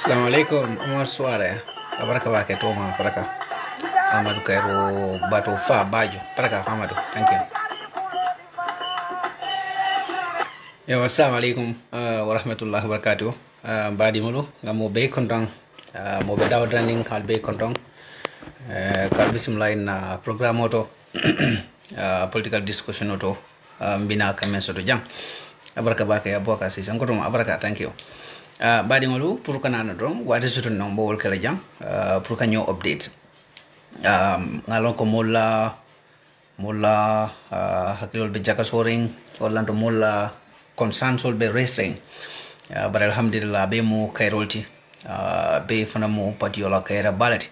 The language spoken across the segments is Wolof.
Assalamualaikum Omar Suare abaraka wake toma baraka Amadou Kairo bato fa bajo baraka Amadou thank you yo assalamualaikum wa rahmatullahi wa barakatuh badi mulu ngamo be kontang mo be daw running kal be kontang kal bismillah na programme auto political discussion auto bina kamen soto jang abaraka bake aboka si sangoto abaraka thank you badi ngolu pour kanana don wade sutu non bol kala jang pour kanyo update ngalon ko molla hakilol be jaka soring orlando molla concern sol be racing but alhamdulillah be mo kairolti be fana mo patiola kaira balati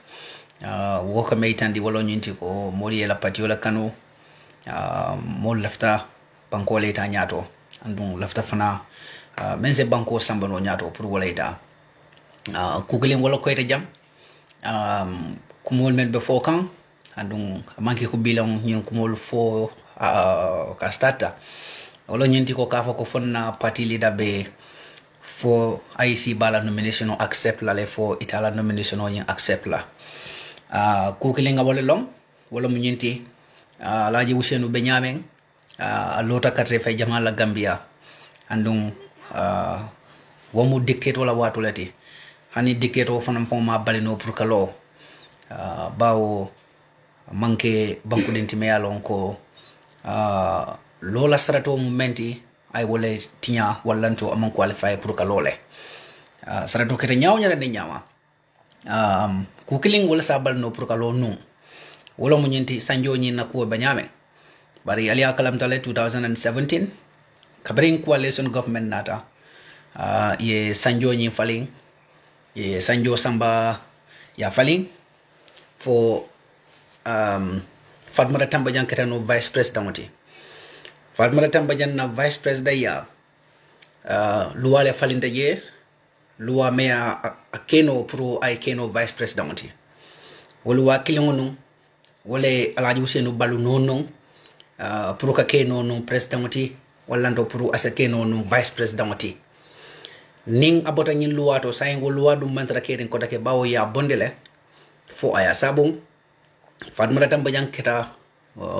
woka meitandi wolo nyinti ko moli la patiola kanu mo lafta bankole ta nyato andun lafta fana men se banko sambano nyato pour walaita kugelin wala ko eta jam kumol men be fo kan andum manki ko bilang nyin kumol fo ka starta wala nyinti ko kafa ko fonna party leader be fo IC bala nomination o accept la le fo itala nomination o yin accept la kugelin nga wala long wala mu nyinti laji wusenu be nyamen lota katre fay jamal la Gambia andum wamu dictate wala watu lati hani dictate o fanam foma balino pour kalo bawo manke banku denti me yalon ko lola sarato momenti ay wole tinya wallanto amon qualify pour kalo le sarato kete nyaaw nyara de nyaama ku kiling wala sabal no pour kalo no wala mu nyenti sanjo nyi na ko banyame bari ali akalam tale 2017 kabring coalition government nata ye sanjo nyi faling ye sanjo samba ya faling for Fatmata Tambajan ketano vice president Fatmata Tambajan na vice president ya luwa le falinda ye luwa mea akeno pro ay keno vice president wala kilingonu wala alaji usenu balu nonon pro ka keno non president wallando pour asake no vice president ti ning abota nyin luwato sayengo luwa dum mantra keden ko take bawo ya bondele fo aya sabum Fatmata Tambajang kita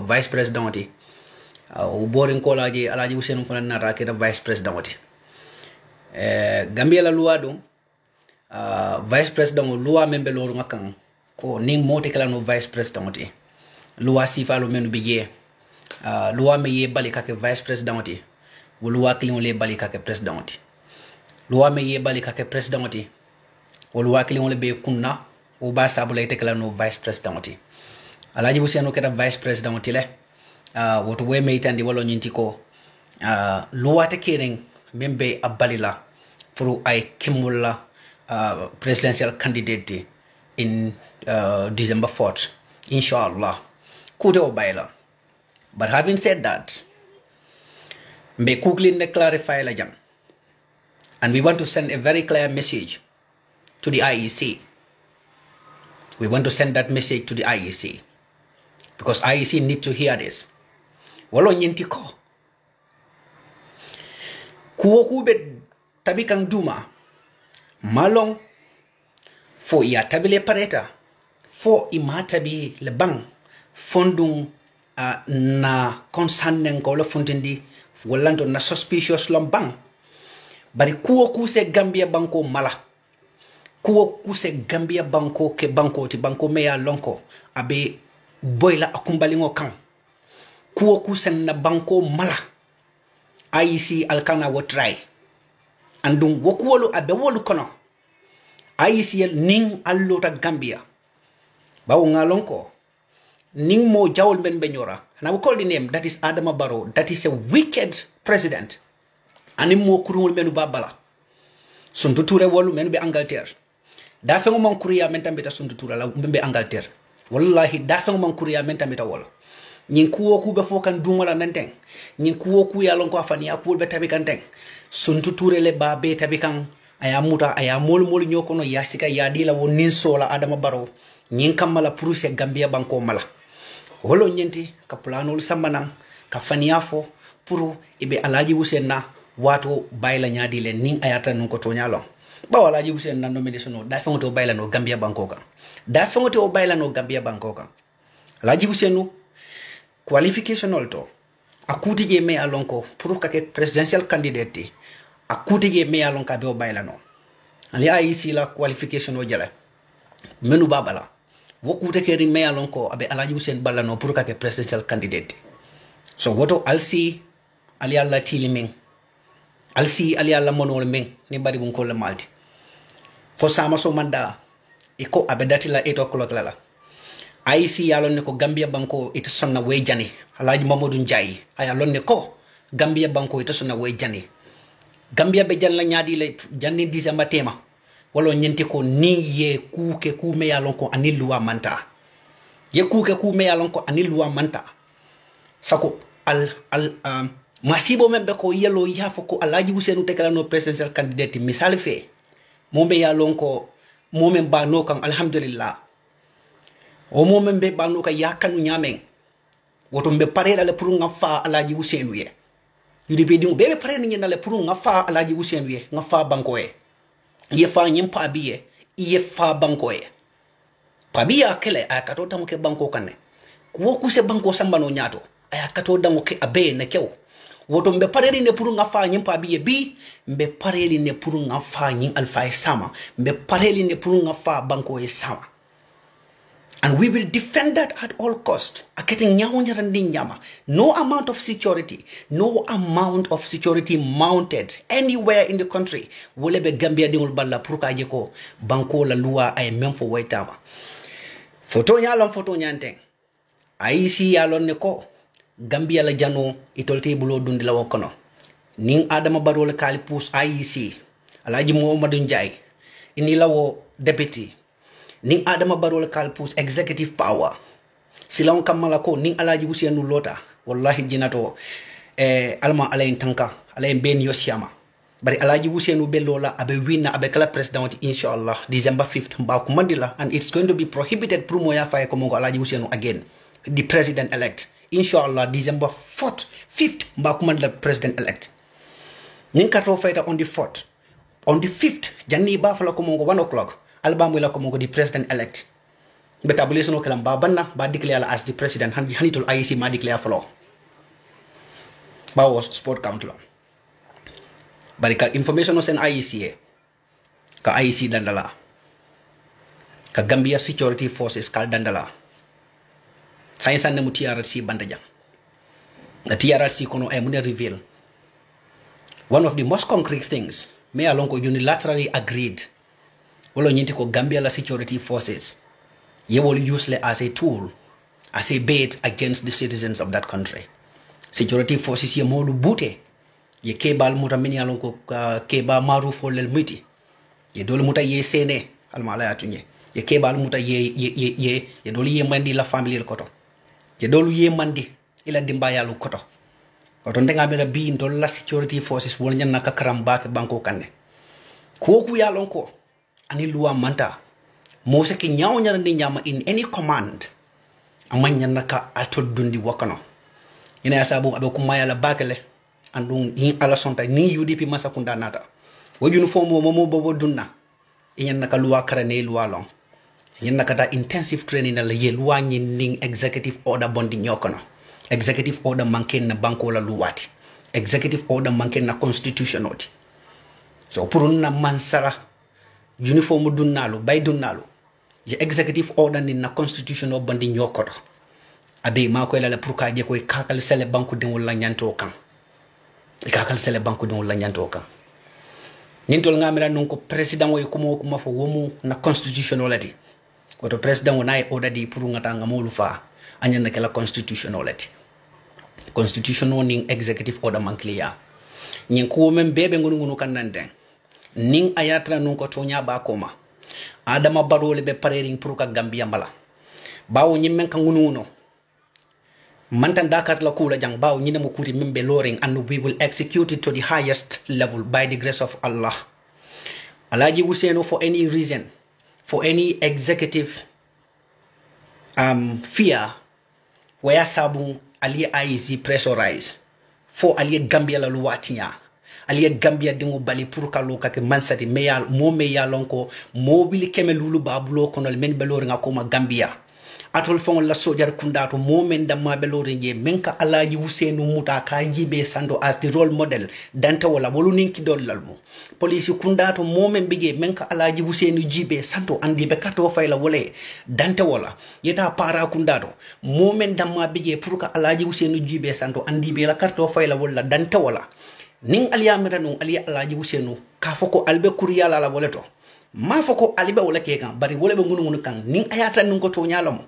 vice president ti o boring ko laji alaji Usenu ko na ra kita vice president ti Gambia la luwa dum vice president luwa membe loru ngakan ko ning moti kala no vice president ti luwa sifalo menu biye luwa me ye bali kake vice president ti luwa kilin le bali kake president ti luwa me ye bali kake president ti luwa kilin le be kunna o ba sabula ite kala no vice president ti alaji Usenu keta vice president ti le woto we me itandi walo nyinti ko luwa te kering membe abalila pour ay kimulla presidential candidate in December 4th inshallah kude o bayla. But having said that, we quickly clarify la jam. And we want to send a very clear message to the IEC. We want to send that message to the IEC. Because IEC need to hear this. Walo nyinti ko. Kuo kube tabikang duma. Malong fo ya tabile pareta. Fo imatabi lebang fondung na concerning ko la funtindi wallanto na suspicious lombang bari kuo kuse Gambia banko mala kuo kuse Gambia banko ke banko ti banko meya lonko abe boyla akumbalingo kan kuo kuse na banko mala IEC alkana wo try andum wokuwolu abe wolu kono IEC ning allota Gambia bawo ngalonko ning mo jawol men benyora. And I will call the name, that is Adama Barrow. That is a wicked president. ani mo kurul menu babala suntu touré wolu menu be Angleterre da fe mo kuriya men tambita suntu touré la be Angleterre wallahi da fe mo kuriya men tambita wala nyin kuwo ku be fokan dumala nanteng nyin kuwo ku ya lon ko afani akul be tabi kanteng suntu touré le ba be tabi kan aya muta aya mol nyokono ya sika ya dila wonin sola adama baro nyin kamala puruse Gambia banko mala wolo nyenti ka planol sambanang ka faniya fo puru ibe alaji wusenna wato bayla nyaadi le ning ayata nun ko to nyalo ba wala ji wusen nan no medicino da fe ngoto bayla no Gambia banko kan da fe ngoto bayla no Gambia banko kan alaji wusenu qualification olto akuti je me alonko puru ka ke presidential candidate akuti je me alonka be o bayla no ali IEC la qualification o jala menu babala wokute ke ri me alonko abe alaji wusen balla no puru ka ke presidential candidate so woto alsi ali alla tiliming alsi ali alla monol ming ni bari bun ko le malti fo sama so manda iko abe datila 8 o'clock lala IEC yalon ne ko Gambia banko ita sonna way jani alaji Mamadou Ndiaye ayalon ne ko Gambia banko ita sonna way jani Gambia be jan la nyaadi le janni December tema walo nyenti ko ni ye kuke ku me yalon ko ani luwa manta ye kuke ku me yalon ko ani luwa manta sako masibo membe ko yelo yafo ko alaji Usenu tekala no presidential candidate misal fe mombe yalon ko momen ba no kan alhamdulillah o momen be ba no ka yakanu nyamen woto mbe pare dale pour nga fa alaji Usenu ye yudi be dum be pare ni dale pour nga fa alaji Usenu ye nga fa banko ye fa nyimpa biye ye fa banko ye pabiya kele akato tamuke banko kanne ko ku se banko sambano nyato aya kato dango ke abe na kew woto mbe pareli ne pour nga fa nyimpa biye bi mbe pareli ne pour nga fa nyin alfa sama mbe pareli ne pour nga fa banko e sama and we will defend that at all cost akete nyawnyara ndinyama no amount of security mounted anywhere in the country wole be Gambia dingul balla pour ka je ko banko la loi ay même fo waytama photo nyanteng IEC yalon ne ko Gambia la jano itolte bulo dundi la wokono ning Adama Barrow le kali pus IEC alaji Muhammadu Ndiaye ini la wo deputy ning Adama Barrow le kali pus executive power silon kamala ko ning alaji Usenu lota wallahi jinato alma alain tanka alain ben yosiama bari alaji Usenu belola abe winna abe kala president inshallah December 5th mba kumandila and it's going to be prohibited promo ya faye ko mongo alaji Usenu again the president elect inshallah December 4th 5th mbakuman the president elect ninkato fighter on the 4th on the 5th janni ba fala ko mongo 1 o'clock albamu la ko mongo the president elect betabulation ko lam ba banna ba declare as the president hanitul IEC ma declare falo ba was sport council barika information no sen IEC ka IEC dandala ka Gambia security forces kal dandala science and TRC bandajang. The TRC kono ay muna reveal one of the most concrete things me along ko unilaterally agreed wolo nyinti ko Gambia la security forces ye will use le as a tool as a bait against the citizens of that country. Security forces ye molu bute ye kebal muta mini along ko keba maru folel miti ye dole muta ye sene almala atunye ye kebal muta ye dole ye mandi la family koto ye dolu ye mandi ila dimba yalu koto ndenga mera bi ndol la security forces wol nyanna ka karamba ke banko kanne ko ku yalon ko ani luwa manta mo se ki nyaaw nyara ndi nyama in any command amanya naka atodundi wakano ina ya sabu abe kumaya la bakele andung in ala sonta ni UDP masakunda nata wajunu fomo momo bobo dunna inyan naka luwa karane luwa long yen nakata intensive training la ye luwa ning executive order bondi nyokono executive order manken na banko la luwati executive order manken na constitutional so purun na mansara uniform dunnalu bay dunnalu je executive order ni na constitutional bondi nyokoto abe mako la pour ka je koy kakal sele banko de wala nyanto kan kakal sele banko de wala nyanto kan nintol ngamira non ko president way kuma fo womu na constitutionality woto president wonay order di pour ngata ngamolu fa anyana kala constitutionality constitutional ning executive order mankliya nyin ko men bebe ngunu kan nanden ning ayatra nun ko tonya ba koma adama barole be pareering pour ka gambia mbala bawo nyimmen kan ngunu mantan dakar la kula jang bawo nyine mo kuti membe loring and we will execute it to the highest level by the grace of Allah. Alaji Useno, for any reason, for any executive fear where sabu ali IEC pressurize for ali Gambia la luwatinya ali Gambia dingo bali pour kaloka ke mansati meyal mo meyalonko mobili keme lulu babulo kono men belori ngakoma Gambia atol fon la sojar kundato momen damma belori je menka alaji Usenu muta ka jibe sando as the role model danta wala wolu ninki dollalmo police kundato momen bige menka alaji Usenu jibe santo andi be kato fayla wole danta wala yeta para kundato momen damma bige pour ka alaji Usenu jibe santo andi be la kato fayla wala danta wala ning aliyamira no alaji Usenu ka foko albe kuriyala la woleto ma foko alibe wala ke kan bari wala be ngunu kan ning ayata nun ko to nyalamo.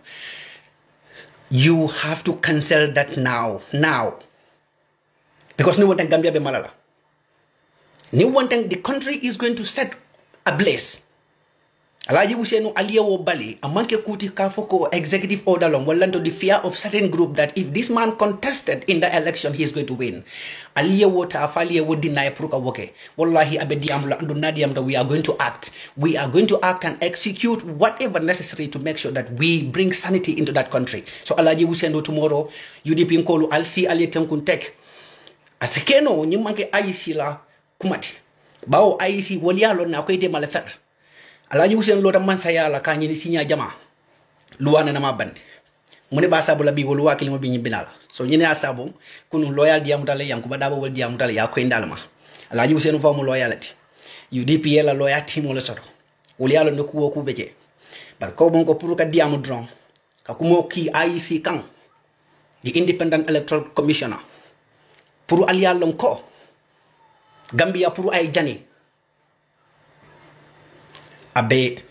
You have to cancel that now because ni wonten Gambia be malala ni wonten the country is going to set ablaze. Alaji Usenu aliyewo bali amanke kuti ka foko executive order long walanto the fear of certain group that if this man contested in the election he is going to win. Aliyewo ta afaliyewo deny pruka woke wallahi abediamula andu nadiam that we are going to act and execute whatever necessary to make sure that we bring sanity into that country. So Alaji Usenu tomorrow UDP nkolu alsi alietenkun tek asekeno nyimanke IEC la kumati bawo IEC walialo na koyde malefer Alaji Usenu loda mansaya la kanyi sinya jama luwana na mabande mune ba sabu la bi wolu wakili mo bi nyibinala so nyine asabu kunu loyal diamutale yankuba dabo wol diamutale ya ko indalma Alaji Usenu fa mo loyalty UDP la loyalty mo le soto woli yalo ndoku wo ku beje bar ko bon ko pour ka diamu dron ka kumo ki IEC kan the Independent Electoral Commissioner pour aliyalon ko Gambia pour ay jani abe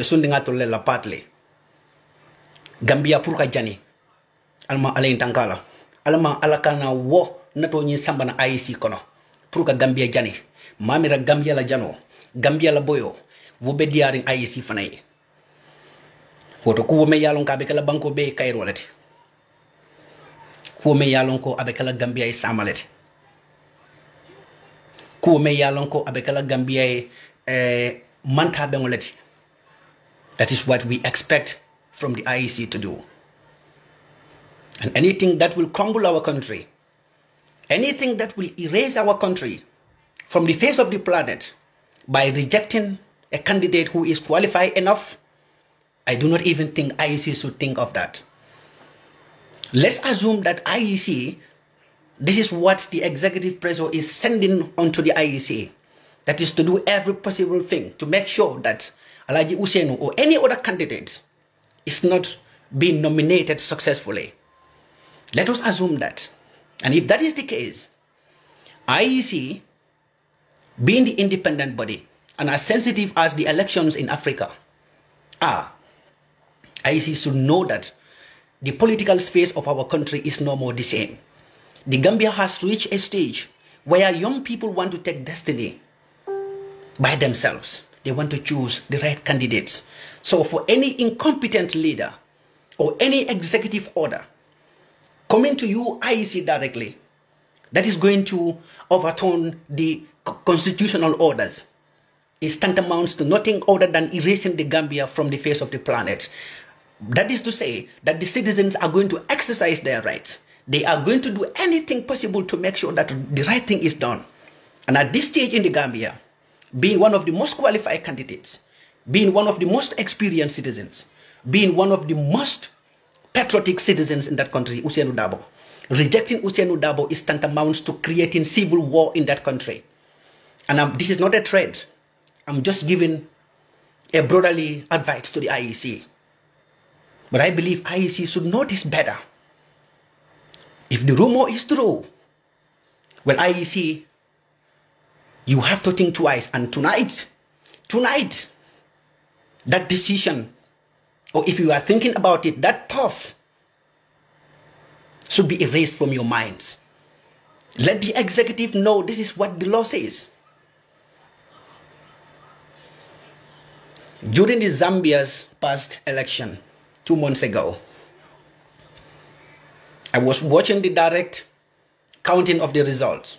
sundi ngatolle la patle Gambia pour ka jani alma alain tankala alma alakana wo nato nyi samba na IEC kono pour ka Gambia jani mamira Gambia la jano Gambia la boyo wo be diaring IEC fanaye woto ko me yalon ka be kala banko be kayro lati ko me yalon ko abe kala Gambia e samalete ko me yalon ko abe kala Gambia e manta bengoleti. That is what we expect from the IEC to do. And anything that will crumble our country, anything that will erase our country from the face of the planet by rejecting a candidate who is qualified enough, I do not even think IEC should think of that. Let's assume that IEC, this is what the executive pressure is sending onto the IEC. That is to do every possible thing to make sure that Alaji Usenu or any other candidate is not being nominated successfully. Let us assume that. And if that is the case, IEC, being the independent body and as sensitive as the elections in Africa are, IEC should know that the political space of our country is no more the same. The Gambia has reached a stage where young people want to take destiny by themselves. They want to choose the right candidates. So for any incompetent leader or any executive order coming to you, IEC directly, that is going to overturn the constitutional orders, is tantamount to nothing other than erasing the Gambia from the face of the planet. That is to say that the citizens are going to exercise their rights. They are going to do anything possible to make sure that the right thing is done. And at this stage in the Gambia, being one of the most qualified candidates, being one of the most experienced citizens, being one of the most patriotic citizens in that country, Usenu Dabo, rejecting Usenu Dabo is tantamount to creating civil war in that country. And this is not a threat. I'm just giving a brotherly advice to the IEC. But I believe IEC should know this better. If the rumor is true, well, IEC, you have to think twice. And tonight, that decision, or if you are thinking about it, that thought should be erased from your minds. Let the executive know this is what the law says. During the Zambia's past election 2 months ago, I was watching the direct counting of the results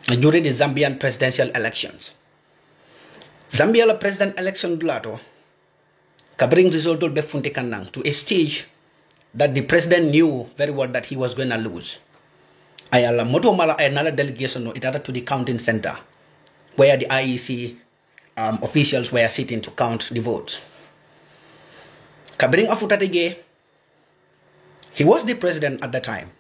during the Zambian presidential elections. Zambia president election dulato kabring result be funte kanang to a stage that the president knew very well that he was going to lose. Ayala moto mala another delegation no it to the counting center where the IEC officials were sitting to count the votes. Kabring afutatege, he was the president at the time.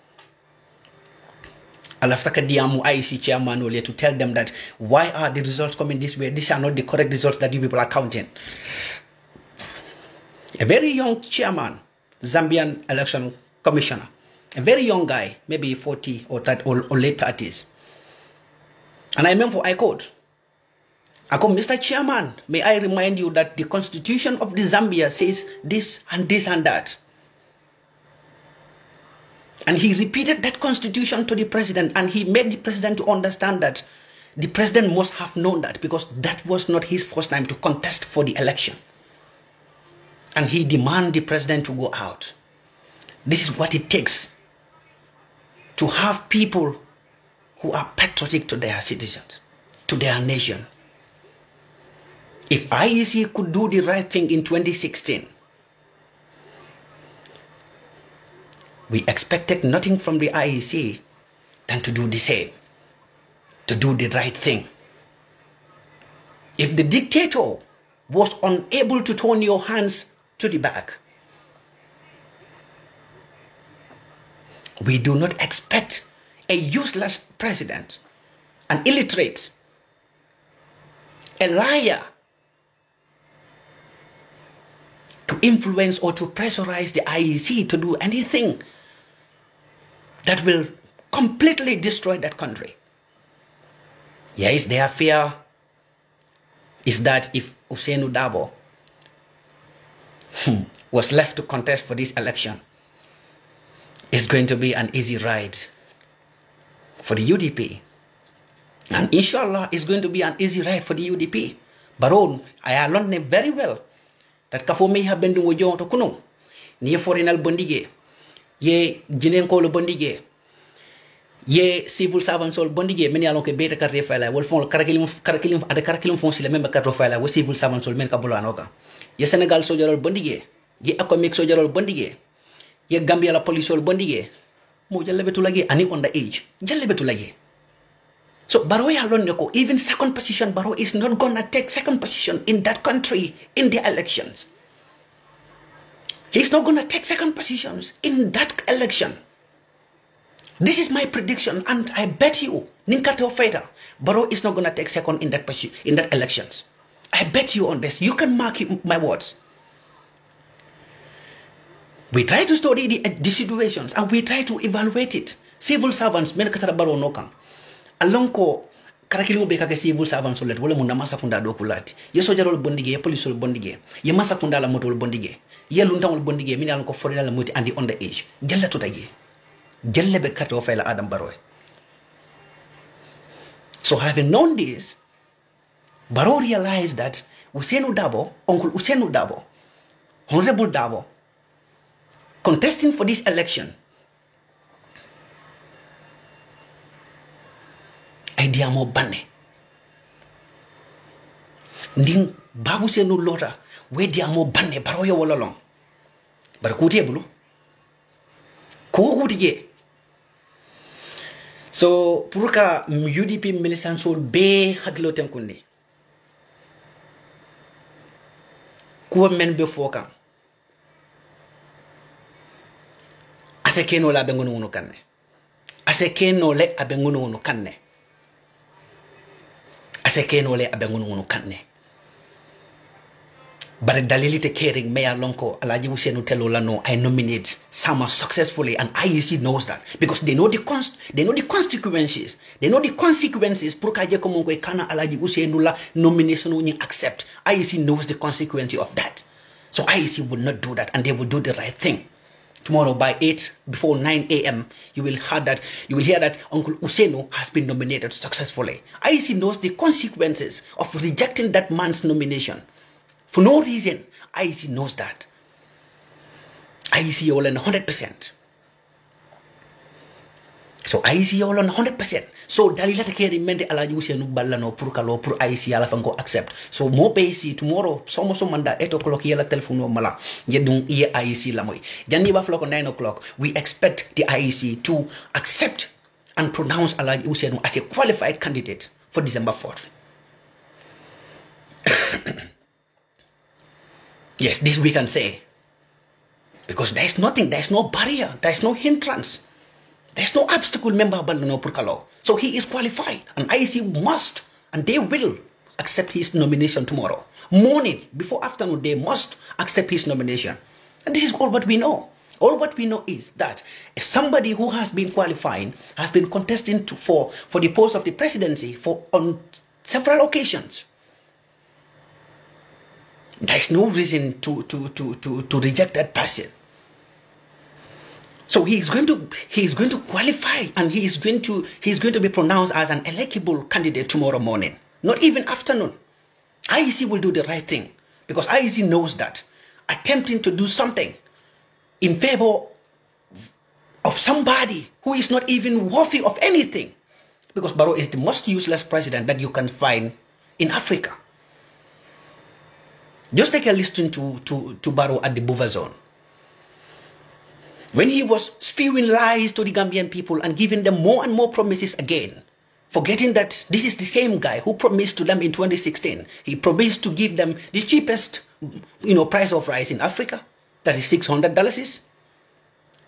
Alaftaka diamu IEC chairman earlier to tell them that why are the results coming this way? These are not the correct results that you people are counting. A very young chairman, Zambian election commissioner, a very young guy, maybe 40 or late 30s. And I remember I quote, Mr. Chairman, may I remind you that the constitution of the Zambia says this and this and that. And he repeated that constitution to the president, and he made the president to understand that the president must have known that because that was not his first time to contest for the election. And he demanded the president to go out. This is what it takes to have people who are patriotic to their citizens, to their nation. If IEC could do the right thing in 2016, we expected nothing from the IEC than to do the same, to do the right thing. If the dictator was unable to turn your hands to the back, we do not expect a useless president, an illiterate, a liar, to influence or to pressurize the IEC to do anything that will completely destroy that country. Yes, their fear is that if Ousainou Darboe was left to contest for this election, it's going to be an easy ride for the UDP. And inshallah, it's going to be an easy ride for the UDP. Baron, I learned very well that kafo me have been doing to kuno ni foreigner bondige ye jinen ko lo bondige ye civil servant sol bondige men yalon ke beta carte fala wol fon karakilim ada karakilim fon sile membe carte fala wo civil servant sol men ka bolano ka ye Senegal sojarol bondige ye economic sojarol bondige ye Gambia la police sol bondige mo jalle betu lagi ani on the age jalle betu lagi. So Barrow Yaloneko, even second position, Barrow is not gonna take second position in that country in the elections. He's not gonna take second positions in that election. This is my prediction, and I bet you, Ninkato Feta, Barrow is not gonna take second in that elections. I bet you on this. You can mark my words. We try to study the situations and we try to evaluate it. Civil servants, men katara Barrow nokang. Alonko karakilimu beka ke civil servants solet wala munda masa funda do kulati ye sojarol bondige ye police bondige ye masa funda la motol bondige ye luntangol bondige min alonko forina la moti andi on the age jella to tagi jelle be kato fayla Adam Barrow. So having known this, Barrow realized that Ousainou Darboe, Uncle Ousainou Darboe, Honorable Darboe, contesting for this election, idea mo banne nding babu senu lota we dia mo banne Barrow yo wololong bar kuti bulu ko kuti je. So pour ka UDP militant sol be haglo tenkunde ko men be foka ase keno la be ngunu kanne ase keno le abe ngunu kanne asekenole abengunu kanne but dalilite caring me alonko alaji Ousainou telo lano I nominate someone successfully, and IEC knows that because they know the consequences. They know the consequences. Prokaje komongo kana alaji Ousainou la nomination when accept. IEC knows the consequence of that. So IEC would not do that, and they would do the right thing Tomorrow by 8, before 9 a.m., you will hear that Uncle Useno has been nominated successfully. IEC knows the consequences of rejecting that man's nomination. For no reason, IEC knows that. IEC all on 100%. So IEC all on 100%. So dalila take mente alaji Useno ballano pour kalo pour IEC ala fango accept. So mo PAC tomorrow so manda 8 o'clock yela telephone mala yedung iye IEC lamoy. Jani ba floko 9 o'clock. We expect the IEC to accept and pronounce alaji Useno as a qualified candidate for December 4th. Yes, this we can say. Because there is nothing, there is no barrier, there is no hindrance. There's no obstacle member Balano Purkalo. So he is qualified. And IEC must, and they will, accept his nomination tomorrow. Morning, before afternoon, they must accept his nomination. And this is all what we know. All what we know is that if somebody who has been qualifying, has been contesting for the post of the presidency on several occasions, there is no reason to reject that person. So he is going to qualify, and he is going to be pronounced as an eligible candidate tomorrow morning, not even afternoon. IEC will do the right thing, because IEC knows that attempting to do something in favor of somebody who is not even worthy of anything, because Barrow is the most useless president that you can find in Africa. Just take a listen to Barrow at the Buva Zone. When he was spewing lies to the Gambian people and giving them more and more promises again, forgetting that this is the same guy who promised to them in 2016. He promised to give them the cheapest, price of rice in Africa. That is $600.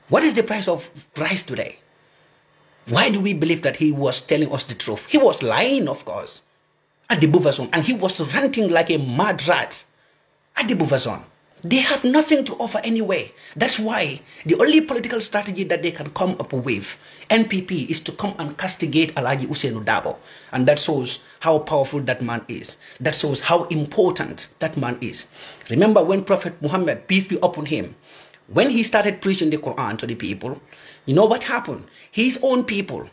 What is the price of rice today? Why do we believe that he was telling us the truth? He was lying, of course, at the Buva Zone, and he was ranting like a mad rat at the Buva Zone. They have nothing to offer anyway. That's why the only political strategy that they can come up with, NPP, is to come and castigate Alhaji Ousainou Darboe. And that shows how powerful that man is. That shows how important that man is. Remember when Prophet Muhammad, peace be upon him, when he started preaching the Quran to the people, you know what happened? His own people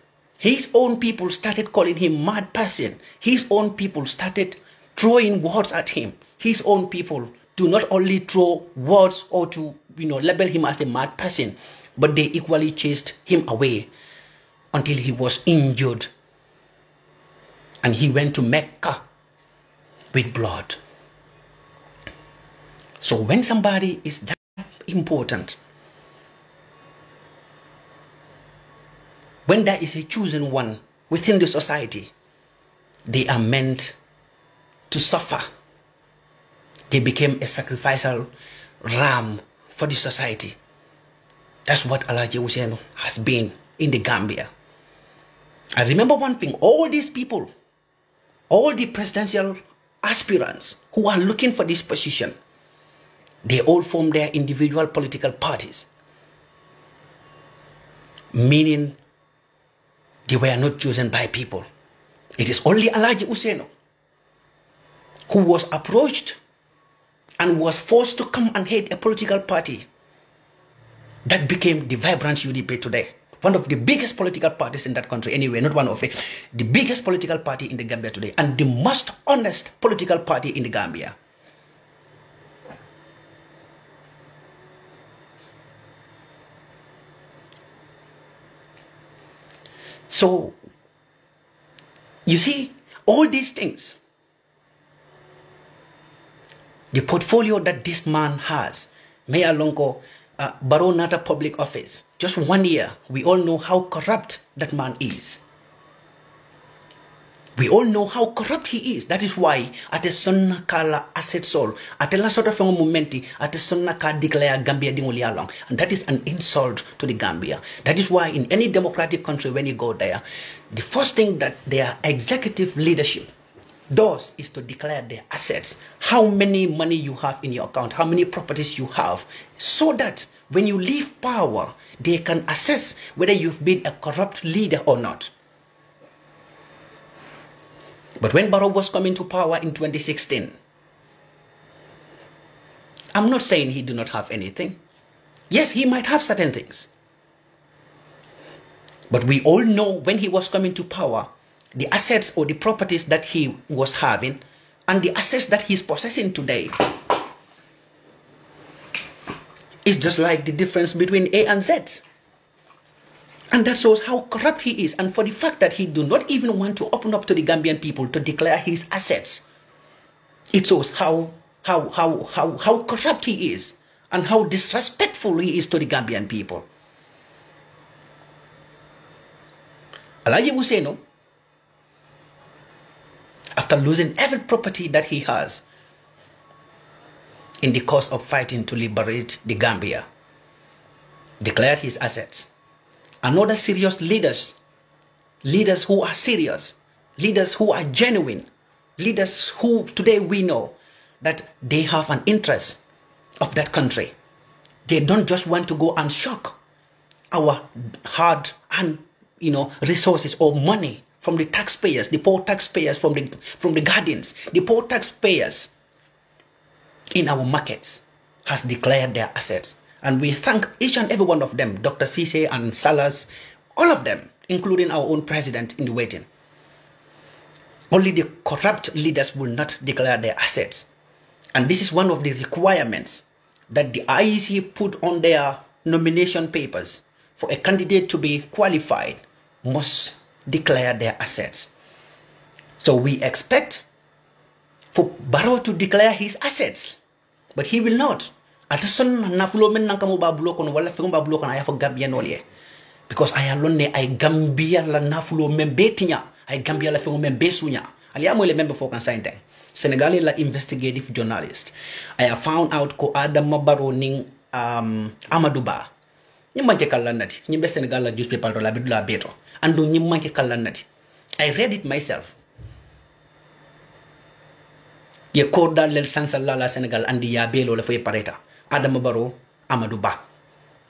started calling him mad person. His own people started throwing words at him. His own people do not only throw words or to label him as a mad person, but they equally chased him away until he was injured and he went to Mecca with blood. So when somebody is that important, when there is a chosen one within the society, they are meant to suffer. They became a sacrificial ram for the society. That's what Alhaji Ousainou has been in the Gambia. I remember one thing, all these people, all the presidential aspirants who are looking for this position, they all form their individual political parties, meaning they were not chosen by people. It is only Alhaji Ousainou who was approached and was forced to come and head a political party that became the vibrant UDP today. One of the biggest political parties in that country anyway, not one of it, the biggest political party in the Gambia today, and the most honest political party in the Gambia. So, you see, all these things, the portfolio that this man has, Mayor Lonko, Barrow Nata public office, just 1 year, we all know how corrupt that man is. We all know how corrupt he is. That is why at a sonna kala asset soul, at a sort of momenti, at a sonna ka declare Gambia dingoli along. And that is an insult to the Gambia. That is why in any democratic country, when you go there, the first thing that their executive leadership does is to declare their assets, how many money you have in your account, how many properties you have, so that when you leave power, they can assess whether you've been a corrupt leader or not. But when Barrow was coming to power in 2016, I'm not saying he did not have anything. Yes, he might have certain things. But we all know when he was coming to power, the assets or the properties that he was having and the assets that he's possessing today is just like the difference between A and Z. And that shows how corrupt he is. And for the fact that he do not even want to open up to the Gambian people to declare his assets, it shows how corrupt he is and how disrespectful he is to the Gambian people. Alaji Buseno, after losing every property that he has in the course of fighting to liberate the Gambia, declared his assets. Another serious leaders who are serious, leaders who are genuine, leaders who today we know that they have an interest of that country. They don't just want to go and shock our hard and resources or money from the taxpayers, the poor taxpayers from the guardians, the poor taxpayers in our markets has declared their assets. And we thank each and every one of them, Dr. Cisse and Salas, all of them, including our own president in the waiting. Only the corrupt leaders will not declare their assets. And this is one of the requirements that the IEC put on their nomination papers. For a candidate to be qualified, must declare their assets. So we expect for Barrow to declare his assets, but he will not. Because I alone I Gambia la nafulo membetinya, I Gambia la fengo membesunya. Ali amo le member for consigning. Senegalese la investigative journalist. I have found out ko Adam Barrow ning Amadou Ba. Ni manke kalanati. Ni be Senegal la newspaper do la bidula beto. Andu ni manke kalanati. I read it myself. Ye korda lel sansa la Senegal andi ya belo la foye pareta. Adam Barrow, Amadou Ba.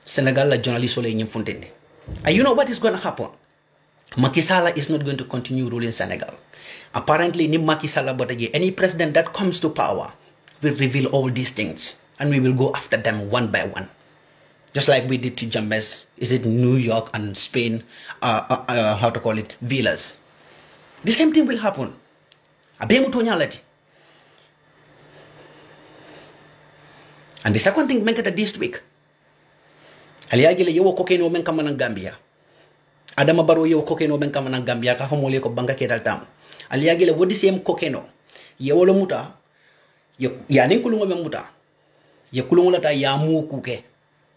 Senegal la journalist ole nyim fontende. And you know what is going to happen? Macky Sall is not going to continue ruling Senegal. Apparently, ni Macky Sall but again, any president that comes to power will reveal all these things. And we will go after them one by one. Just like we did to James, is it New York and Spain, how to call it, villas. The same thing will happen. And the second thing, make it this week. Aliagile yewo kokeno men kama ng Gambia. Adama Barrow yewo kokeno men kama ng Gambia ka famole ko banga ketal tam. Aliagile wodi same kokeno. Yewo lo muta. Ya nin kulungo men muta. Ye kulungo la ta ya mu kuke.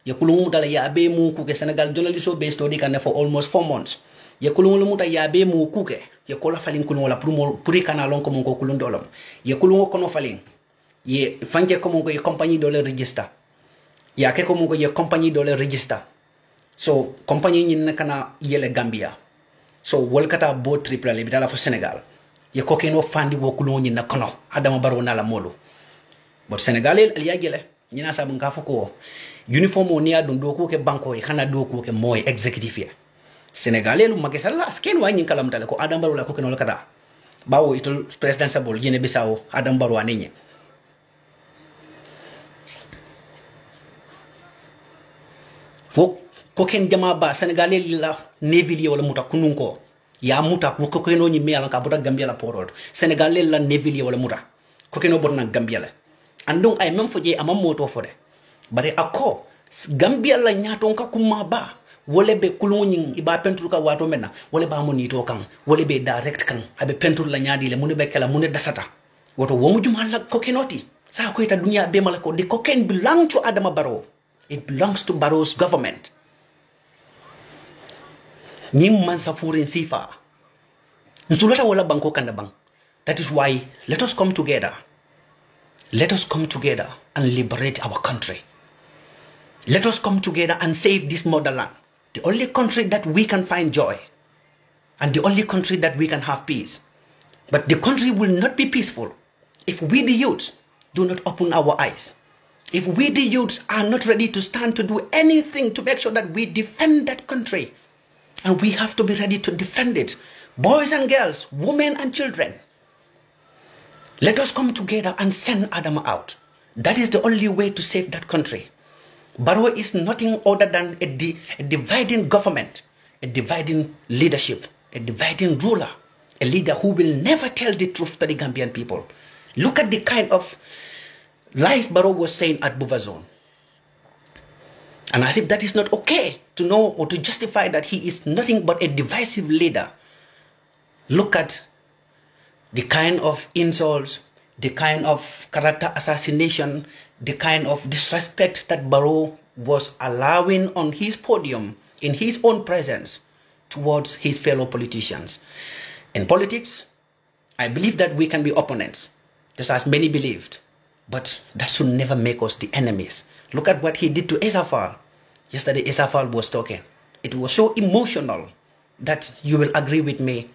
Ye kulungo muta la ya be mu kuke. Senegal journalist based study kan for almost 4 months. Ye kulungo muta ya be mu kuke. Ye kola falin kulungo la puri kana lon ko mon ko kulundolom. Ye kulungo kono falin. Ye fanje ko mon ko ye compagnie de le register. Ya ke ko mo ye compagnie do le register. So compagnie ni nakana yele Gambia. So wolkata bo triple le bitala fo Senegal. Ye ko keno fandi wo kulo ni nakono Adama Barrow na la molo. But Senegal el yagele ni na sabu ngafo ko uniform ni adon do ko ke banko e kana do ko ke moy executive ya. Senegal el Macky Sall sken wa ni kalam tale ko Adama Barrow la ko keno kata. Bawo itol president sabol Guinea Bissau Adama Barrow aninye. Fok koken jama ba Senegalese la Navy wala muta kununko ya muta ko kokeno ni mela ka buta Gambia la porod Senegalese la Navy wala muta kokeno borna Gambia la andong ay même foje amam moto fode bare akko Gambia la nyaton ka kuma ba wala be kulunyin iba pentur ka wato menna wala ba mo nito kan wala be direct kan abe pentur la nyaadi le munu be kala munu dasata woto womu juma la kokenoti sa ko ita dunia be mala ko the cocaine belong to Adama Barrow. It belongs to Barrow's government. Nyim mansa furin sifa. Nsulata wala banko kanda bang. That is why let us come together. Let us come together and liberate our country. Let us come together and save this motherland. The only country that we can find joy. And the only country that we can have peace. But the country will not be peaceful if we the youth do not open our eyes. If we the youths are not ready to stand to do anything to make sure that we defend that country, and we have to be ready to defend it, boys and girls, women and children, let us come together and send Adama out. That is the only way to save that country. Barrow is nothing other than a dividing government, a dividing leadership, a dividing ruler, a leader who will never tell the truth to the Gambian people. Look at the kind of lies Barrow was saying at Buva Zone. And as if that is not okay to know or to justify that he is nothing but a divisive leader. Look at the kind of insults, the kind of character assassination, the kind of disrespect that Barrow was allowing on his podium in his own presence towards his fellow politicians. In politics, I believe that we can be opponents, just as many believed, but that should never make us the enemies. Look at what he did to Esafal. Yesterday, Esafal was talking. It was so emotional that you will agree with me.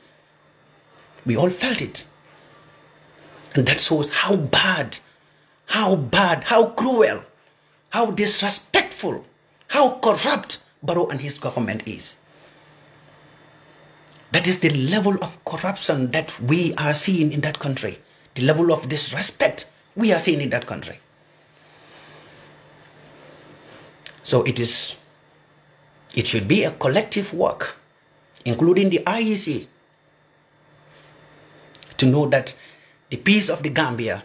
We all felt it. And that shows how bad, how cruel, how disrespectful, how corrupt Barrow and his government is. That is the level of corruption that we are seeing in that country. The level of disrespect we are seeing in that country. So it should be a collective work, including the IEC, to know that the peace of the Gambia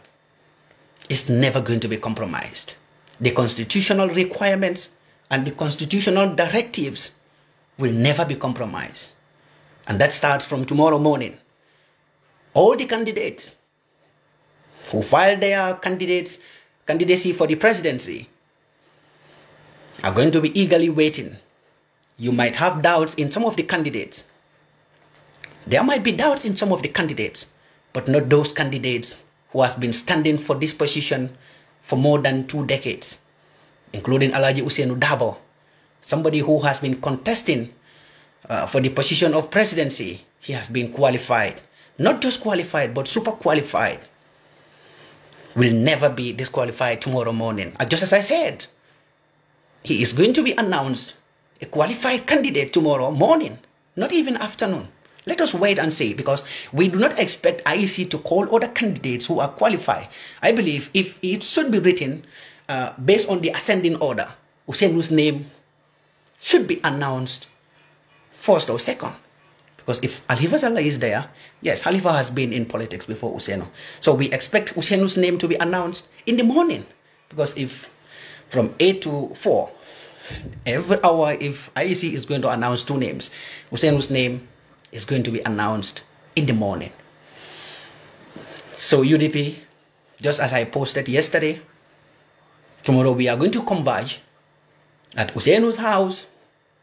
is never going to be compromised. The constitutional requirements and the constitutional directives will never be compromised. And that starts from tomorrow morning. All the candidates who filed their candidacy for the presidency are going to be eagerly waiting. You might have doubts in some of the candidates. There might be doubts in some of the candidates, but not those candidates who has been standing for this position for more than 2 decades, including Alhaji Ousainou Darboe, somebody who has been contesting for the position of presidency. He has been qualified, not just qualified, but super qualified. Will never be disqualified tomorrow morning. Just as I said, he is going to be announced a qualified candidate tomorrow morning, not even afternoon. Let us wait and see, because we do not expect IEC to call other candidates who are qualified. I believe if it should be written based on the ascending order, Ousainu's name should be announced first or second. Because if Halifa Sallah is there, yes, Halifa has been in politics before Ousainou. So we expect Ousainu's name to be announced in the morning. Because if from 8 to 4, every hour, if IEC is going to announce 2 names, Ousainu's name is going to be announced in the morning. So UDP, just as I posted yesterday, tomorrow we are going to converge at Ousainu's house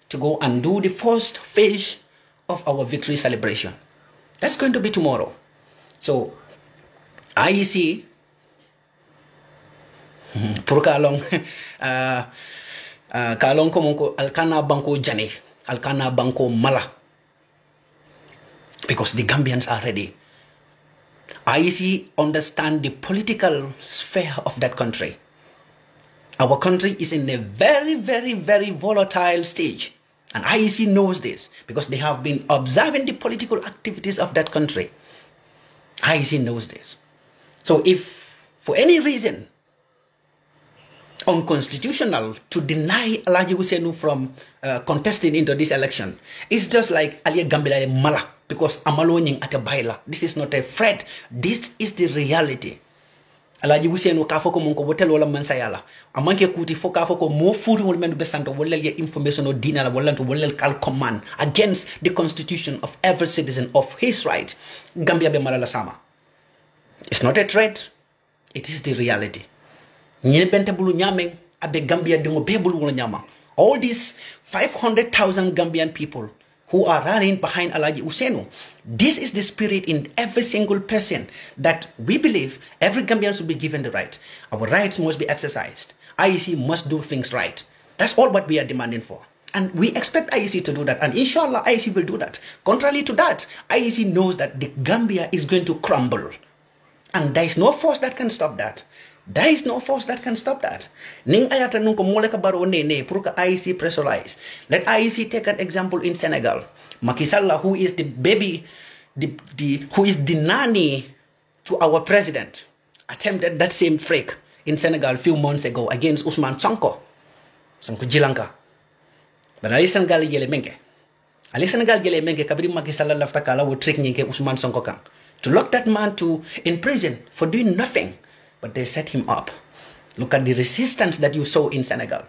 to go and do the first phase of our victory celebration. That's going to be tomorrow. So IEC, pour kalong komonko alkana banko jane, alkana banko mala, because the Gambians are ready. IEC understand the political sphere of that country. Our country is in a very, very, very volatile stage. And IEC knows this because they have been observing the political activities of that country. IEC knows this. So if for any reason unconstitutional to deny Alhaji Ousainou from contesting into this election, it's just like Aliya Gambila Mala, because Amaloning at a baila. This is not a threat. This is the reality. Alhaji Ousainou ka foko monko botel wala mansayala amanke kuti foka foko mo furi wol men besanto wala ye information o dinala wala to wala kal command against the constitution of every citizen of his right. Gambia be malala sama. It's not a threat. It is the reality. Nyene bente bulu nyameng abe Gambia dengo be bulu wala nyama. All these 500,000 Gambian people who are rallying behind Alhaji Ousainou. This is the spirit in every single person, that we believe every Gambian should be given the right. Our rights must be exercised. IEC must do things right. That's all what we are demanding for. And we expect IEC to do that. And inshallah, IEC will do that. Contrary to that, IEC knows that the Gambia is going to crumble. And there is no force that can stop that. There is no force that can stop that. Ning ayata nung kumuleka baro ne puruka IEC pressurize. Let IEC take an example in Senegal. Macky Sall, who is the baby, who is the nanny to our president, attempted that same freak in Senegal a few months ago against Ousmane Sonko. sanko jilanka bana ali Senegal yele menke ali Senegal yele menke kabri Macky Sall lafta kala wo trick nyinke Ousmane Sonko kan to lock that man in prison for doing nothing, but they set him up. Look at the resistance that you saw in Senegal.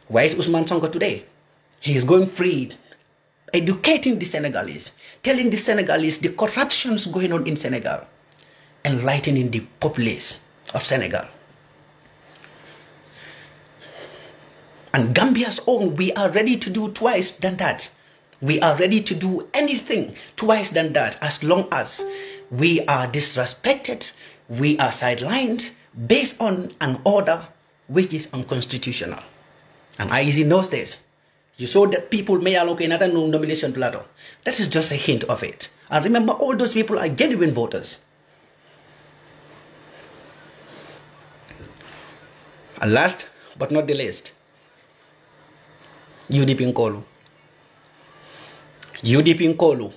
Where is Ousmane Sonko today? He is going free, educating the Senegalese, telling the Senegalese the corruptions going on in Senegal, enlightening the populace of Senegal. And Gambia's own, we are ready to do twice than that. We are ready to do anything twice than that, as long as we are disrespected, we are sidelined based on an order which is unconstitutional. And IEC knows this. You saw that people may allocate another nomination to Lato. That is just a hint of it. And remember, all those people are genuine voters. And last but not the least, UDP Nkolu. UDP Nkolu.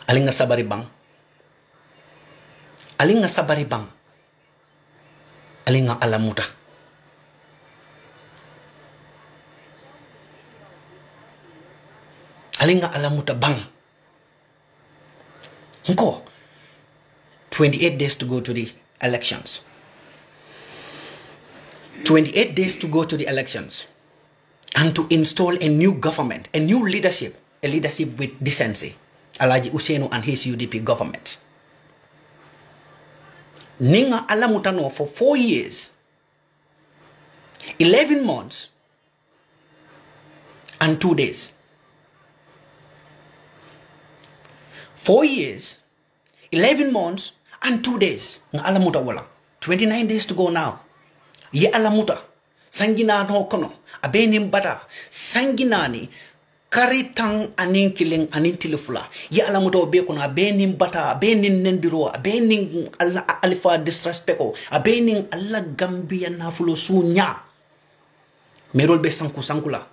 Alinga sabari bang. Alinga sabari bang. Alinga alamuta. Alinga alamuta bang. Nko. 28 days to go to the elections. 28 days to go to the elections. And to install a new government, a new leadership, a leadership with decency. Alaji Usenu and his UDP government. Ninga alamutano for 4 years, 11 months, and 2 days. 4 years, 11 months, and 2 days. Nga alamuta wala. 29 days to go now. Ye alamuta. Sangina no kono. Abenim bata. Sanginani. Karitang anin killing anin tilifula. Ye alamuta obe kono. Abenim bata. Abenin nendiro. Abenin alifa disrespecto. Abenin alla Gambia nafulo sunya. Merol be sankula.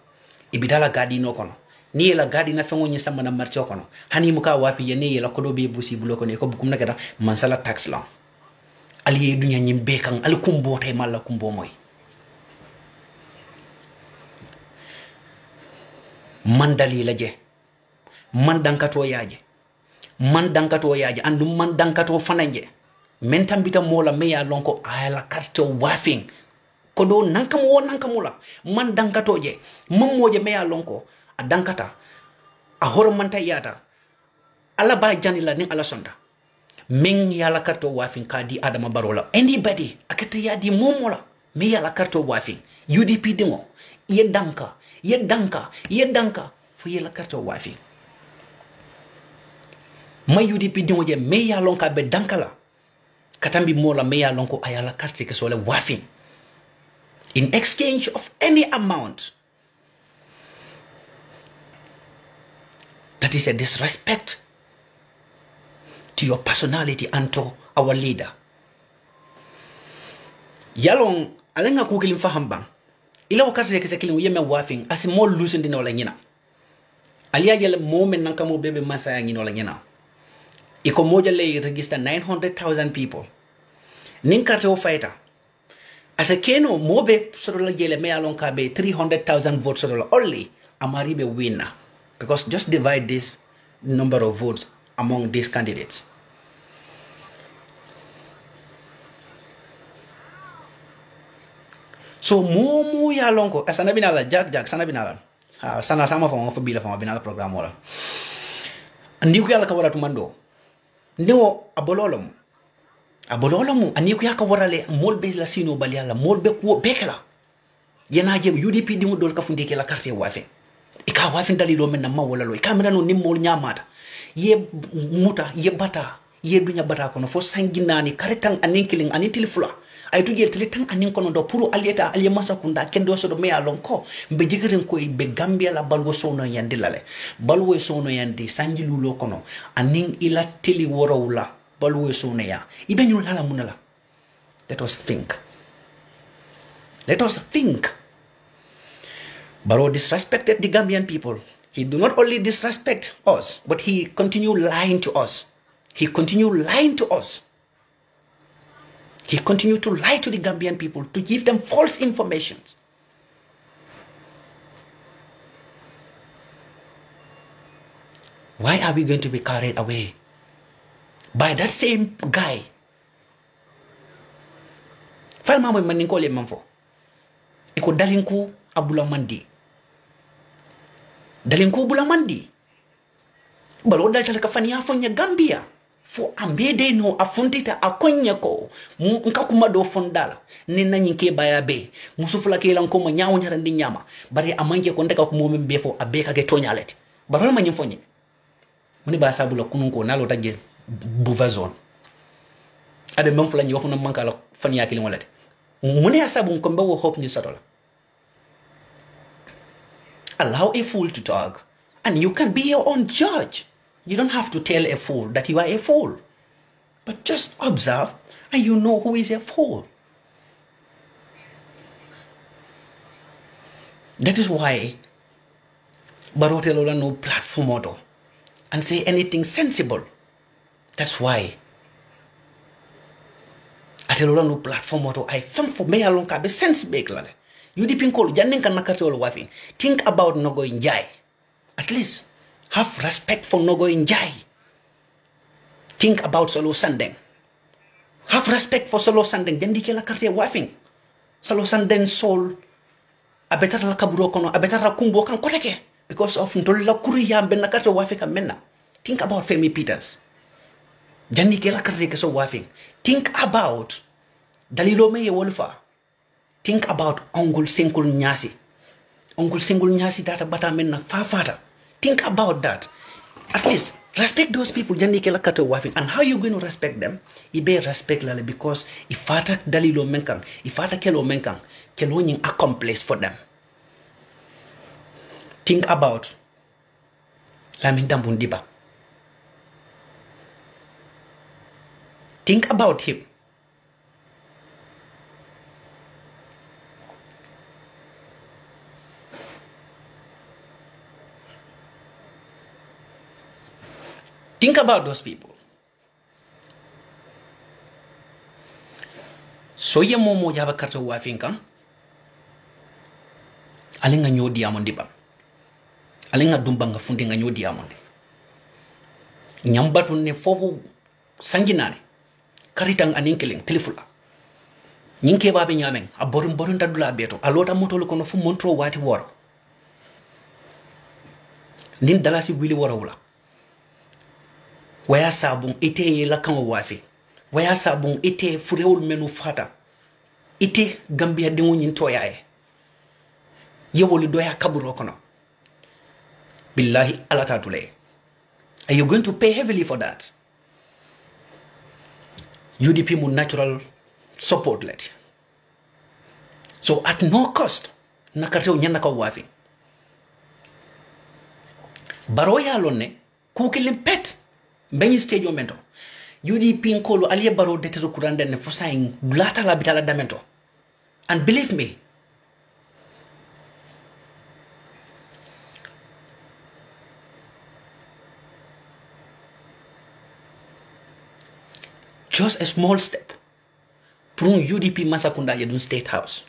Ibidala gadi no kono. Ni la gadi na fengo nyesa mana marcho kono. Hani muka wafi ye ni la kodo be busi buloko ne ko bukum na keda mansala tax la. Ali dunya nyimbe kan al kumbo tay mala kumbo moy. Mandali la je. Man dankato yaaje. Man dankato yaaje andu man dankato fananje. Mentambita mola meya lonko ayala karto wafing. Kodo nankamu la. Man dankato je. Mammoje meya lonko a dankata a horomanta yata ala ba janila ning ala sonda min yala karto wafin ka di adama barola anybody akati ya di momola mi yala karto wafin UDP dingo ye danka fu yala karto wafin ma UDP dingo je me yalon ka be dankala katambi mola me yalon ko ayala karte ke sole wafin in exchange of any amount. That is a disrespect to your personality and to our leader. Yalong alenga kukilim fahambang. Ila wakati ya kisakilim yeme wafing as a more loosened in wala nyina. Alia yale moment nanka mo bebe masaya ngino wala nyina. Iko moja le register 900,000 people. Ninka teo fighter. As a keno mobe sorola yele me along kabe 300,000 votes sorola only amaribe winner. Because just divide this number of votes among these candidates. So momu ya lonko asana binala jack sana binala sana sama fa bila fa binala program wala andi ko yalla ka wara tumando ndewo abololomu andi ko yaka warale molbe la sino bal yalla molbe ko bekala yena je UDP dimu dol ka fundike la carte wafe ika wafin dalilo men na mawala lo ika mena no nimmol nyamata ye muta ye bata ye dunya bata kono fo sanginani karetang anin killing anin tilfula ay tuje tang anin kono do puru alieta aliye masakunda kendo so do me alon ko be jigeren ko be Gambia la balwo sono yandi lale balwo sono yandi sanjilulo kono anin ila tili worowla balwo sono ya ibe nyul hala munala. Let us think. Barrow disrespected the Gambian people. He do not only disrespect us, but he continue lying to us. He continued to lie to the Gambian people, to give them false information. Why are we going to be carried away by that same guy? Falma mo maninko le manfo. Iko dalinku abula mandi. Dalinku bula mandi. Balo dal tala kafani afonya Gambia. Fo ambede no afuntita akonya ko. Nka kuma do fondala. Nina nyinke baya be. Musufula ke lan ko ma nyaawo nyarandi nyama. Bari amanke ko ndeka ko momem be fo abeka ke tonyaleti. Baro ma nyimfonye. Muni ba sabula kununko nalo tagge buvazon. Ade memfula nyi wafuna mankala fani yakili walati. Muni asabu nkombe wo hope ni satola. Allow a fool to talk, and you can be your own judge. You don't have to tell a fool that you are a fool, but just observe and you know who is a fool. That is why Barotelola no platform model and say anything sensible. That's why Atelola no platform model I fam for me along ka be sense make lale. You dipin call jannen kan nakatol wafing. Think about Nogo Njai. At least have respect for Nogo Njai. Think about Solo Sandeng. Have respect for Solo Sandeng. Jandi ke la karte wafing. Solo Sandeng soul a better la kaburo kono a better la kumbo kan koteke because of ndolla kuriya ben nakate wafika menna. Think about Femi Peters. Jandi ke la karte ke so wafing. Think about Dalilo Meye Wolfa. Think about Uncle Single Nyasi. Uncle Single Nyasi data bata menna fafata. Think about that. At least respect those people jandi ke la kate wafing. And how you going to respect them? Ibe respect lale because ifata dalilo menkang, ifata kelo menkang, kelo nying accomplished for them. Think about Lamin Dambundiba. Think about him. Think about those people. So ye momo jaba karta wafinka. Alinga nyo diamondi ba. Alinga dumbanga fundi nga nyo diamondi. Nyambatu ne fofu sanginane. Karitang aninkeling telefula. Nyinke babi nyameng aborum borum dadula beto. Alota motolo kono fu montro wati woro. Nin dalasi wili woro wula. Waya sabung ite la kama wafi. Waya sabung ite furewul menu fata. Ite Gambia dingu nyinto yae. Yewoli doya kaburo kono. Billahi ala tatule. Are you going to pay heavily for that? UDP mu natural support let. So at no cost, nakateo nyana ka wafi. Baroya lone kukilim pet. Benyi stage o mento. UDP nkolo aliye baro deteru kurande ne fusaing blata la bitala damento. And believe me, just a small step. Prun UDP masakunda yedun state house.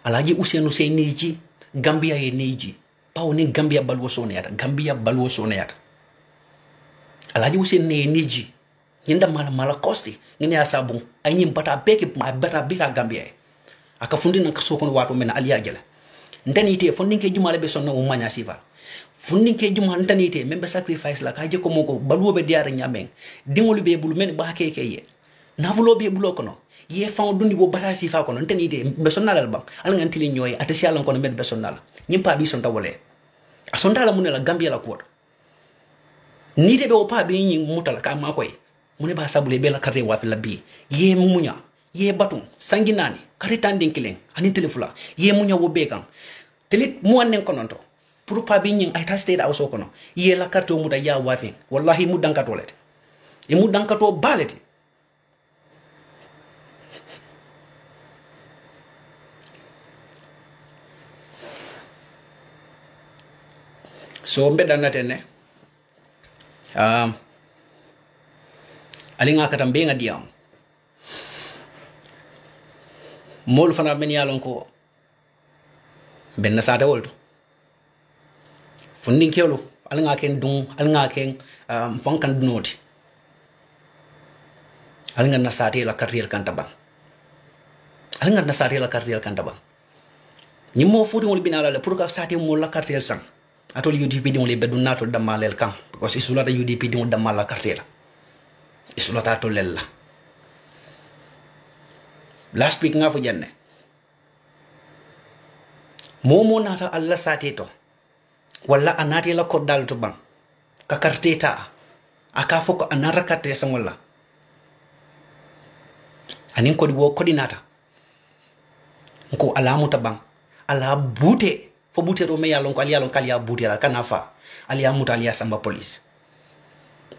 Alaji usenu se niji, Gambia ye niji. Pao ni Gambia balwoso neata. Gambia balwoso neata. Alaji usen ne niji yenda mala kosti ngene asabung ay nyim bata beke ma bata bita Gambia aka fundi nan kaso kon wato men aliya jela ndani te fundi ke jumale be sonna o manya sifa fundi ke juma ndani te membe sacrifice la ka je ko moko baluwo be diara nyameng dingolu be bulu men ba ke ye navulo be bulo kono ye fa dundi bo bata sifa kono ndani te be sonna dal bang al nganti li nyoy atasi ala kono med be sonna la nyimpa bi sonta wole asonta la munela Gambia la ko ni de be opa be nyi mutala ka ma koy mune ba sabule be la karte wa fi la bi ye munya ye batum sanginani kare tandin kileng ani telefula ye munya wo be kan telit mu wannen kononto pour pa be nyi ay ta state awso kono ye la karte mu da ya wa fi wallahi mu dankato let e mu dankato baleti so mbedanatene alinga katambe nga diam mol fana men yalon ko benna sata wolto fundin kelo alnga ken dun alnga ken fonkan dunoti alnga na sati la carrière kantaba alnga na sati la carrière kantaba nyimo futi wol binala le pour ka sati mo la carrière sang atol UDP di mo le bedun nato damalel kan because isulata UDP di mo damala carrière isulata to lella last week nga fo janne momo nata alla sati to walla anati la koddal to bang ka karteta aka foko anara karte sang walla anin ko di wo kodinata ko alamu ta bang ala bute fo bute ro me yalon ko ali yalon kali ya bute la kana fa ali ya muta ali ya samba police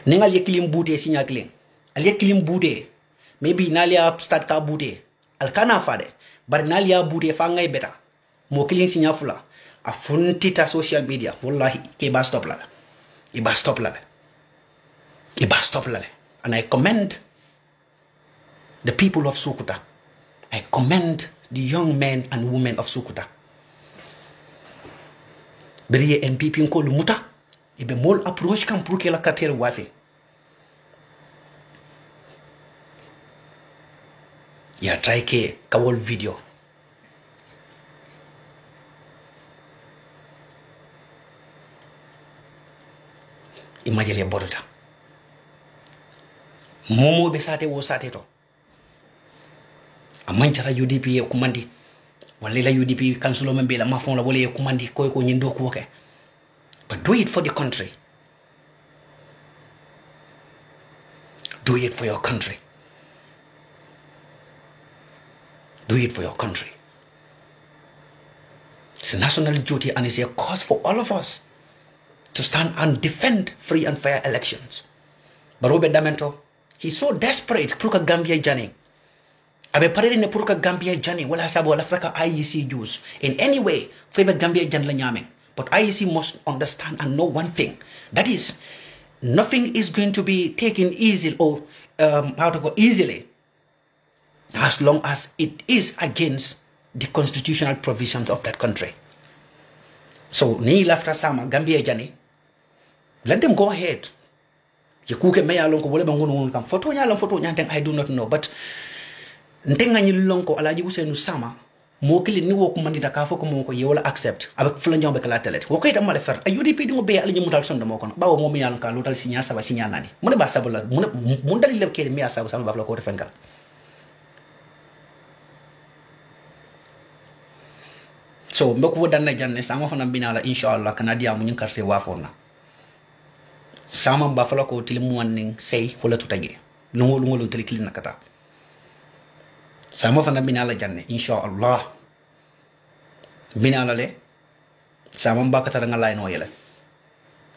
ningal ye kilim bute sinya kilim ali ye kilim bute maybe nali ya start ka bute al kana fa de bar nali ya bute fa ngay beta mo kilim sinya fula a funtita social media wallahi ke ba stop la iba stop la iba stop la and I commend the people of Sukuta. I commend the young men and women of Sukuta. Beriye NPP ko lumuta ibe mol approach kam pour que la carrière wafi. Ya try ke kawol video. Imagine borota. Momo be sate wo sate to. Amanchara UDP e kumandi wala la UDP kansulo membe la mafon la wala e kumandi ko nyindo ko ke, but do it for the country. Do it for your country. Do it for your country. It's a national duty and it's a cause for all of us to stand and defend free and fair elections. But Robert Damento, he's so desperate pour que Gambia jani abe parere ne pour que Gambia jani wala sabo wala saka IEC use in any way for Gambia jan la nyame. But IEC must understand and know one thing, that is nothing is going to be taken easily or how to go easily as long as it is against the constitutional provisions of that country. So ni lafta sama Gambia jani, let them go ahead. You cook me along ko wole bangun kam photo nya photo nya I do not know, but ntenga nyi lonko alaji Usenu sama mo kili ni wo ko mandita ka foko mo ko yewola accept avec fula njombe kala telet wo ko itam mala fer ay UDP di mo be ala mutal sonde mo kono bawo mo mi yalon ka lotal signa saba signa nani mo ne ba sabula mo dal le ke mi asabu sama ba fla ko refengal. So mbeko wodanna janne sama fana binala inshallah kana dia mu nyinkarte wafona sama ba fala ko tilimu wanning sey wala tutage ngolu telikli nakata sama fana binala janne inshallah binala le sama ba katara ngalay no yele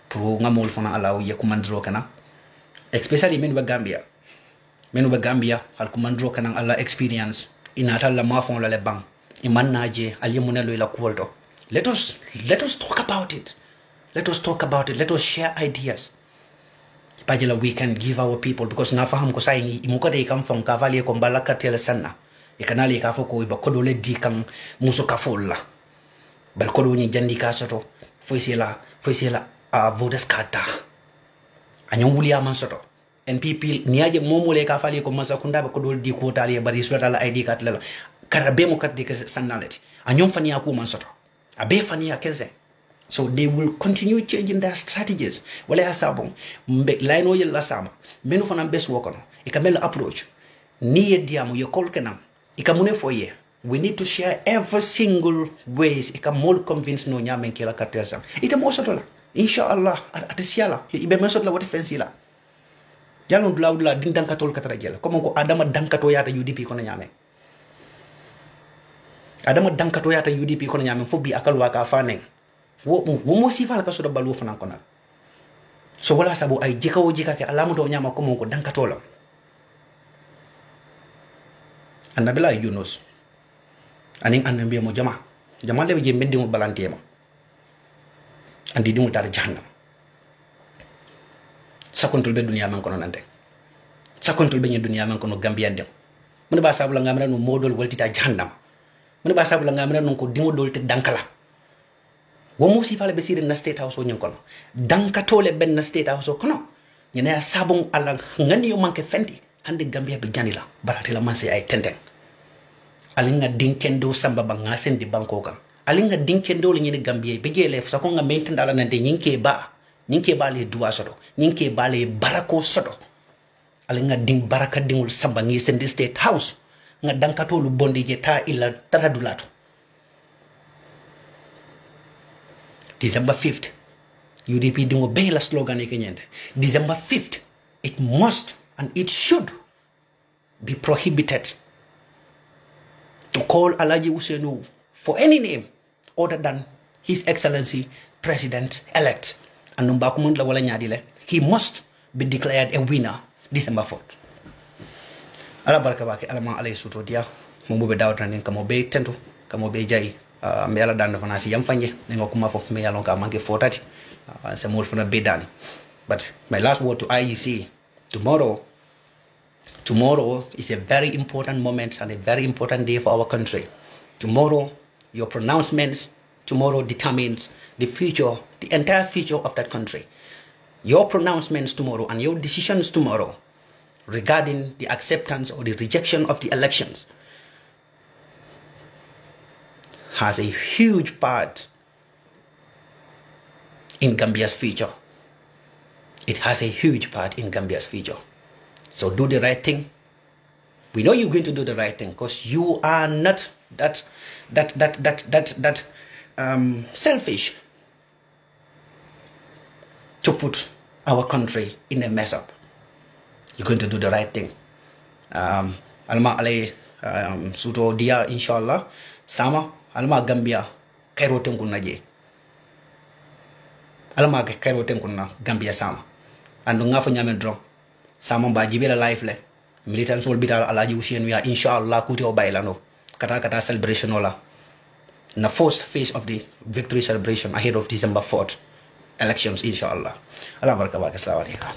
pour ngamol fana alaw ye ko mandro kana especially men ba Gambia hal ko mandro kana alla experience inata la mafon la le bang imanaje aliyemunelo ila kuolto. Let us talk about it. Let us talk about it. Let us share ideas. Pajela we can give our people, because nafaham ko saying imukade kam from kavali ko balaka tele sana ikanali ka foko iba kodole di kan muso ka folla bal kodo ni jandi ka soto foisela voters kata anyon wuli aman soto NPP niaje momole ka fali ko masakunda ba kodol di ko tali bari swata la ID card la karabe mo kat di ka sanality anyon fani aku man soto abe fani akenze. So they will continue changing their strategies. Wale hasabong mbek laino yel la sama menu fana bes wokono ikamel approach ni yediamu ye kolkenam ikamune foye. We need to share every single ways ikamol convince no nyamen kila katersa ite mo sotola inshallah atesiala ibe mesot la wote fensila jalon dula din dankatol katara jela comme ko adama dankato yata UDP kono nyame adama dankato yata UDP kono nyame fobi akal waka faneng wo mo sifal ka so balu fanan kono. So wala sabu ay jikawo jika ke alamu do nyama ko ko dankatola annabila Yunus aning annabi mo jama le je meddi mo balantema andi dimu tar jahannam sakontul be dunya man kono nante sakontul be dunya man kono Gambia ndem mun ba sabu la ngamra no modol waltita jahannam mune ba sabula ngamira non ko dingo dolte dankala wo mo si fala be sire na state house o nyon kono dankatole ben na state house o kono ñene sabon ala ngani yo manke fendi hande Gambia be janila barate la manse ay tenten alinga dinkendo samba ba ngasen di banko kan alinga dinkendo le ñene Gambia be jele sa ko nga maintain dala nande ñinke ba le duwa sodo ñinke ba le barako sodo alinga ding baraka dingul samba ngi sen di state house nga dankatolu bondi je ta illa taradulato December 5th UDP dingo be la slogan e kenyende December 5th it must and it should be prohibited to call Alaji Usenu for any name other than His Excellency President-elect. And Numbakumundla wala nyadile, he must be declared a winner December 4th. Ala baraka bake alama alay suto dia mo be dawta nen kamo be tento kamo be jayi me ala dan fana si yam fanje ngo kuma fo me yalon ka manke fotati se mol fana be dani. But my last word to IEC, tomorrow is a very important moment and a very important day for our country. Tomorrow, your pronouncements, tomorrow determines the future, the entire future of that country. Your pronouncements tomorrow and your decisions tomorrow regarding the acceptance or the rejection of the elections has a huge part in Gambia's future. It has a huge part in Gambia's future. So do the right thing. We know you're going to do the right thing because you are not that selfish to put our country in a mess up. You're going to do the right thing. Alma alay suto dia inshallah sama alma Gambia kairo tenkuna je. Alma kairo tenkuna Gambia sama. Ando nga fa nyame dron sama ba jibela life le militant sol bital Alaji Usenu ya inshallah kuti o bailano kata celebration ola na first phase of the victory celebration ahead of December 4th elections inshallah. Allah baraka bak. Assalamu alaikum.